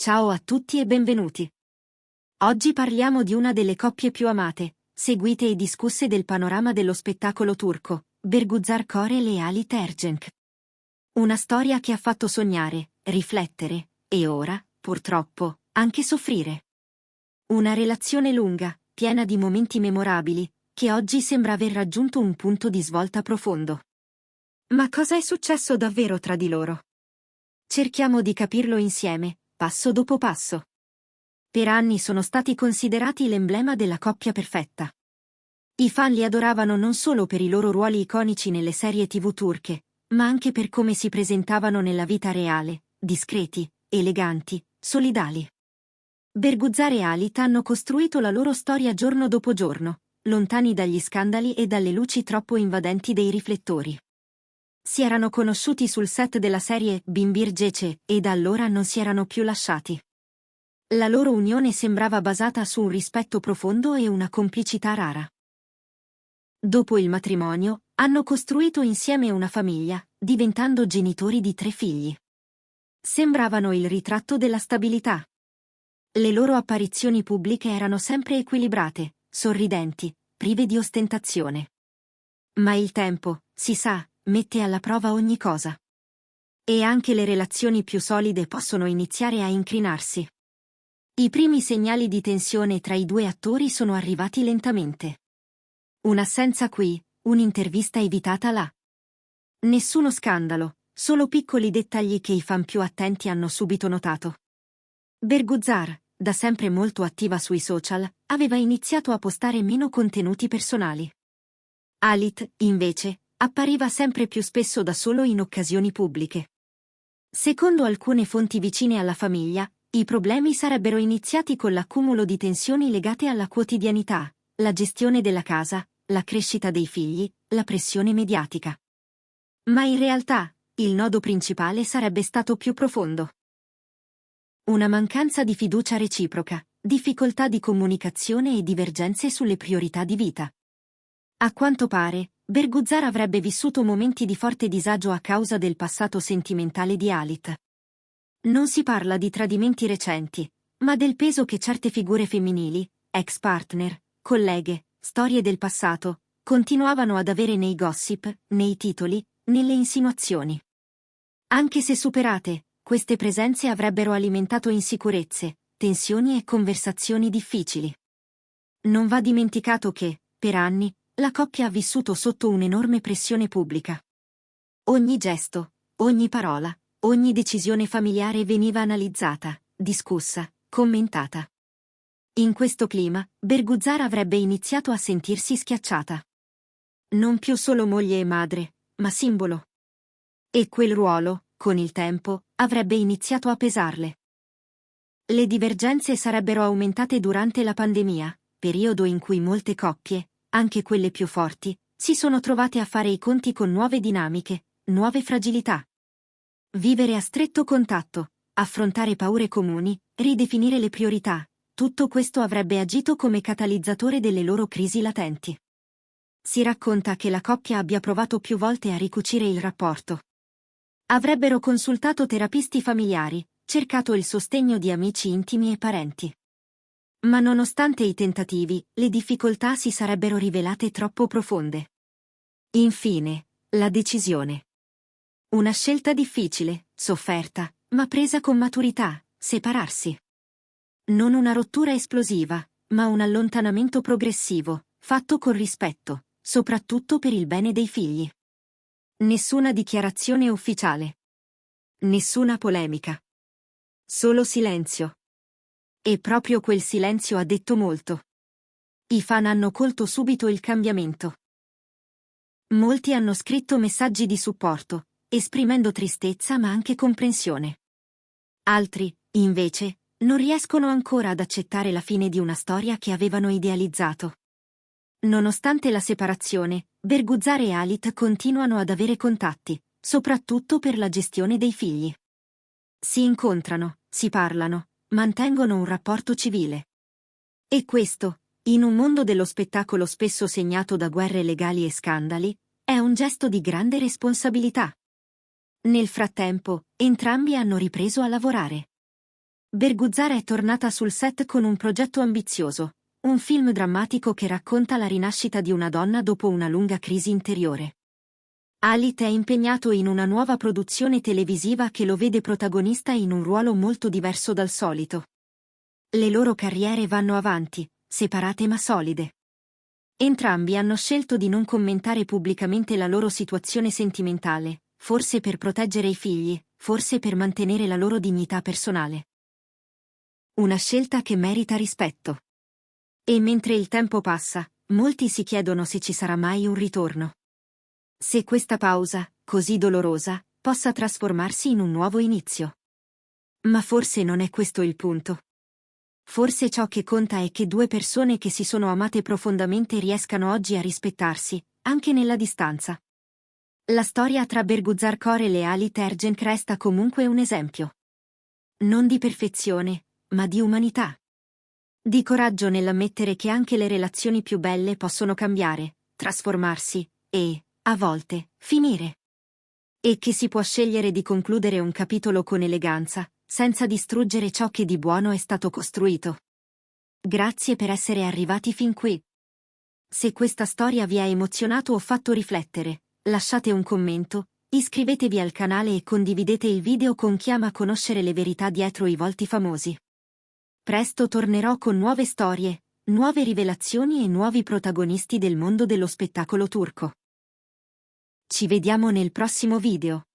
Ciao a tutti e benvenuti. Oggi parliamo di una delle coppie più amate, seguite e discusse del panorama dello spettacolo turco, Bergüzar Korel e Halit Ergenç. Una storia che ha fatto sognare, riflettere, e ora, purtroppo, anche soffrire. Una relazione lunga, piena di momenti memorabili, che oggi sembra aver raggiunto un punto di svolta profondo. Ma cosa è successo davvero tra di loro? Cerchiamo di capirlo insieme, passo dopo passo. Per anni sono stati considerati l'emblema della coppia perfetta. I fan li adoravano non solo per i loro ruoli iconici nelle serie TV turche, ma anche per come si presentavano nella vita reale, discreti, eleganti, solidali. Bergüzar e Halit hanno costruito la loro storia giorno dopo giorno, lontani dagli scandali e dalle luci troppo invadenti dei riflettori. Si erano conosciuti sul set della serie Binbir Gece e da allora non si erano più lasciati. La loro unione sembrava basata su un rispetto profondo e una complicità rara. Dopo il matrimonio, hanno costruito insieme una famiglia, diventando genitori di 3 figli. Sembravano il ritratto della stabilità. Le loro apparizioni pubbliche erano sempre equilibrate, sorridenti, prive di ostentazione. Ma il tempo, si sa, mette alla prova ogni cosa. E anche le relazioni più solide possono iniziare a incrinarsi. I primi segnali di tensione tra i due attori sono arrivati lentamente. Un'assenza qui, un'intervista evitata là. Nessuno scandalo, solo piccoli dettagli che i fan più attenti hanno subito notato. Bergüzar, da sempre molto attiva sui social, aveva iniziato a postare meno contenuti personali. Halit, invece, appariva sempre più spesso da solo in occasioni pubbliche. Secondo alcune fonti vicine alla famiglia, i problemi sarebbero iniziati con l'accumulo di tensioni legate alla quotidianità, la gestione della casa, la crescita dei figli, la pressione mediatica. Ma in realtà, il nodo principale sarebbe stato più profondo. Una mancanza di fiducia reciproca, difficoltà di comunicazione e divergenze sulle priorità di vita. A quanto pare, Bergüzar avrebbe vissuto momenti di forte disagio a causa del passato sentimentale di Halit. Non si parla di tradimenti recenti, ma del peso che certe figure femminili, ex partner, colleghe, storie del passato, continuavano ad avere nei gossip, nei titoli, nelle insinuazioni. Anche se superate, queste presenze avrebbero alimentato insicurezze, tensioni e conversazioni difficili. Non va dimenticato che, per anni, la coppia ha vissuto sotto un'enorme pressione pubblica. Ogni gesto, ogni parola, ogni decisione familiare veniva analizzata, discussa, commentata. In questo clima, Bergüzar avrebbe iniziato a sentirsi schiacciata. Non più solo moglie e madre, ma simbolo. E quel ruolo, con il tempo, avrebbe iniziato a pesarle. Le divergenze sarebbero aumentate durante la pandemia, periodo in cui molte coppie, anche quelle più forti, si sono trovate a fare i conti con nuove dinamiche, nuove fragilità. Vivere a stretto contatto, affrontare paure comuni, ridefinire le priorità, tutto questo avrebbe agito come catalizzatore delle loro crisi latenti. Si racconta che la coppia abbia provato più volte a ricucire il rapporto. Avrebbero consultato terapisti familiari, cercato il sostegno di amici intimi e parenti. Ma nonostante i tentativi, le difficoltà si sarebbero rivelate troppo profonde. Infine, la decisione. Una scelta difficile, sofferta, ma presa con maturità, separarsi. Non una rottura esplosiva, ma un allontanamento progressivo, fatto con rispetto, soprattutto per il bene dei figli. Nessuna dichiarazione ufficiale. Nessuna polemica. Solo silenzio. E proprio quel silenzio ha detto molto. I fan hanno colto subito il cambiamento. Molti hanno scritto messaggi di supporto, esprimendo tristezza ma anche comprensione. Altri, invece, non riescono ancora ad accettare la fine di una storia che avevano idealizzato. Nonostante la separazione, Bergüzar e Halit continuano ad avere contatti, soprattutto per la gestione dei figli. Si incontrano, si parlano, mantengono un rapporto civile. E questo, in un mondo dello spettacolo spesso segnato da guerre legali e scandali, è un gesto di grande responsabilità. Nel frattempo, entrambi hanno ripreso a lavorare. Berguzar è tornata sul set con un progetto ambizioso, un film drammatico che racconta la rinascita di una donna dopo una lunga crisi interiore. Halit è impegnato in una nuova produzione televisiva che lo vede protagonista in un ruolo molto diverso dal solito. Le loro carriere vanno avanti, separate ma solide. Entrambi hanno scelto di non commentare pubblicamente la loro situazione sentimentale, forse per proteggere i figli, forse per mantenere la loro dignità personale. Una scelta che merita rispetto. E mentre il tempo passa, molti si chiedono se ci sarà mai un ritorno. Se questa pausa, così dolorosa, possa trasformarsi in un nuovo inizio. Ma forse non è questo il punto. Forse ciò che conta è che due persone che si sono amate profondamente riescano oggi a rispettarsi, anche nella distanza. La storia tra Berguzar Korel e Halit Ergenç resta comunque un esempio. Non di perfezione, ma di umanità. Di coraggio nell'ammettere che anche le relazioni più belle possono cambiare, trasformarsi, e, a volte, finire. E che si può scegliere di concludere un capitolo con eleganza, senza distruggere ciò che di buono è stato costruito. Grazie per essere arrivati fin qui. Se questa storia vi ha emozionato o fatto riflettere, lasciate un commento, iscrivetevi al canale e condividete il video con chi ama conoscere le verità dietro i volti famosi. Presto tornerò con nuove storie, nuove rivelazioni e nuovi protagonisti del mondo dello spettacolo turco. Ci vediamo nel prossimo video.